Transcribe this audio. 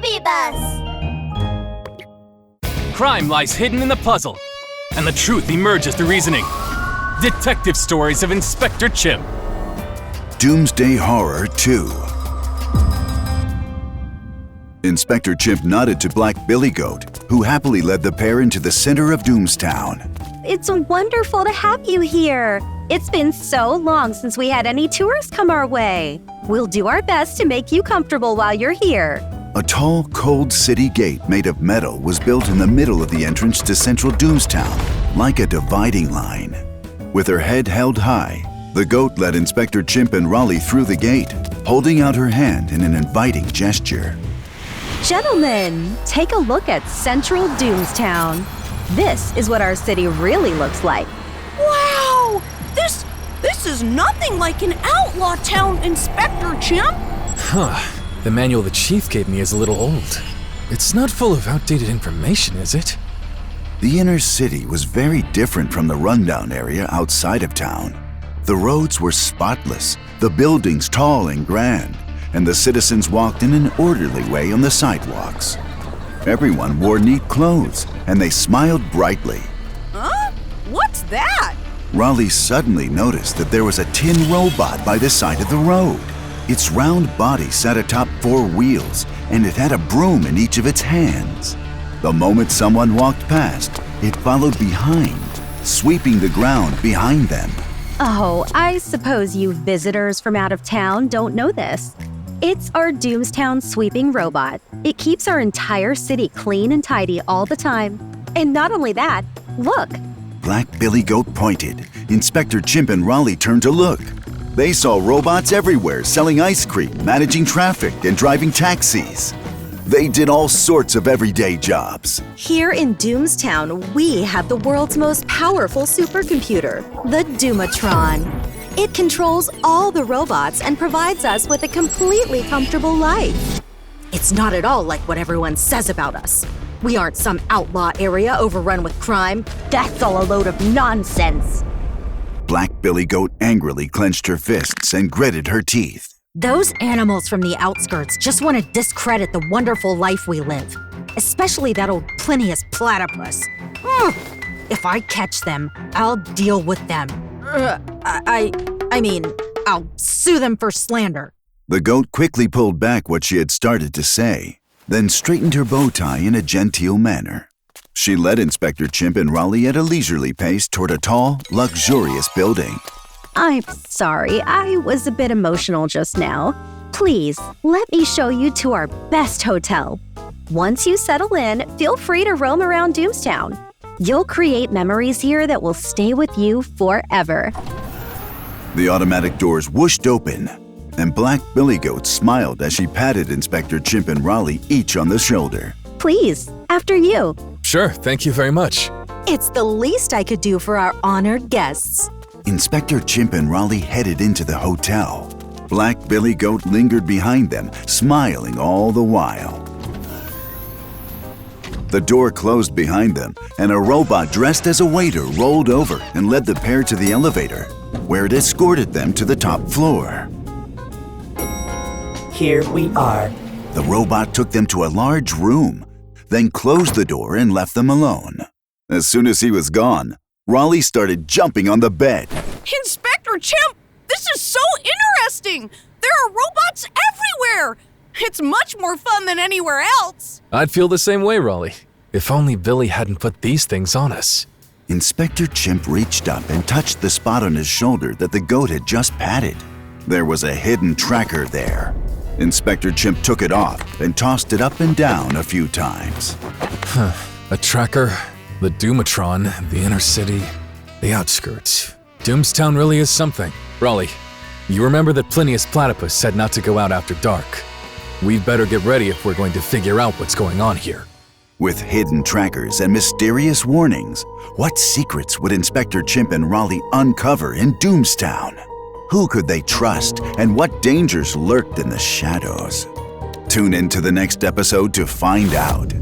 Scooby Bus! Crime lies hidden in the puzzle, and the truth emerges through reasoning. Detective Stories of Inspector Chimp. Doomsday Horror 2. Inspector Chimp nodded to Black Billy Goat, who happily led the pair into the center of Doomstown. It's wonderful to have you here. It's been so long since we had any tourists come our way. We'll do our best to make you comfortable while you're here. A tall, cold city gate made of metal was built in the middle of the entrance to central Doomstown, like a dividing line. With her head held high, the goat led Inspector Chimp and Rollie through the gate, holding out her hand in an inviting gesture. Gentlemen, take a look at central Doomstown. This is what our city really looks like. Wow! This is nothing like an outlaw town, Inspector Chimp! The manual the chief gave me is a little old. It's not full of outdated information, is it? The inner city was very different from the rundown area outside of town. The roads were spotless, the buildings tall and grand, and the citizens walked in an orderly way on the sidewalks. Everyone wore neat clothes, and they smiled brightly. Huh? What's that? Rollie suddenly noticed that there was a tin robot by the side of the road. Its round body sat atop 4 wheels, and it had a broom in each of its hands. The moment someone walked past, it followed behind, sweeping the ground behind them. Oh, I suppose you visitors from out of town don't know this. It's our Doomstown sweeping robot. It keeps our entire city clean and tidy all the time. And not only that, look. Black Billy Goat pointed. Inspector Chimp and Rollie turned to look. They saw robots everywhere selling ice cream, managing traffic, and driving taxis. They did all sorts of everyday jobs. Here in Doomstown, we have the world's most powerful supercomputer, the Doomatron. It controls all the robots and provides us with a completely comfortable life. It's not at all like what everyone says about us. We aren't some outlaw area overrun with crime. That's all a load of nonsense. Black Billy Goat angrily clenched her fists and gritted her teeth. Those animals from the outskirts just want to discredit the wonderful life we live, especially that old Plinius platypus. If I catch them, I'll deal with them. I mean, I'll sue them for slander. The goat quickly pulled back what she had started to say, then straightened her bow tie in a genteel manner. She led Inspector Chimp and Rollie at a leisurely pace toward a tall, luxurious building. I'm sorry, I was a bit emotional just now. Please, let me show you to our best hotel. Once you settle in, feel free to roam around Doomstown. You'll create memories here that will stay with you forever. The automatic doors whooshed open, and Black Billy Goat smiled as she patted Inspector Chimp and Rollie each on the shoulder. Please, after you. Sure, thank you very much. It's the least I could do for our honored guests. Inspector Chimp and Rollie headed into the hotel. Black Billy Goat lingered behind them, smiling all the while. The door closed behind them, and a robot dressed as a waiter rolled over and led the pair to the elevator, where it escorted them to the top floor. Here we are. The robot took them to a large room, then closed the door and left them alone. As soon as he was gone, Rollie started jumping on the bed. Inspector Chimp, this is so interesting! There are robots everywhere! It's much more fun than anywhere else! I'd feel the same way, Rollie. If only Billy hadn't put these things on us. Inspector Chimp reached up and touched the spot on his shoulder that the goat had just patted. There was a hidden tracker there. Inspector Chimp took it off and tossed it up and down a few times. A tracker, the Doomatron, the inner city, the outskirts. Doomstown really is something. Rollie, you remember that Plinius platypus said not to go out after dark. We'd better get ready if we're going to figure out what's going on here. With hidden trackers and mysterious warnings, what secrets would Inspector Chimp and Rollie uncover in Doomstown? Who could they trust, and what dangers lurked in the shadows? Tune in to the next episode to find out.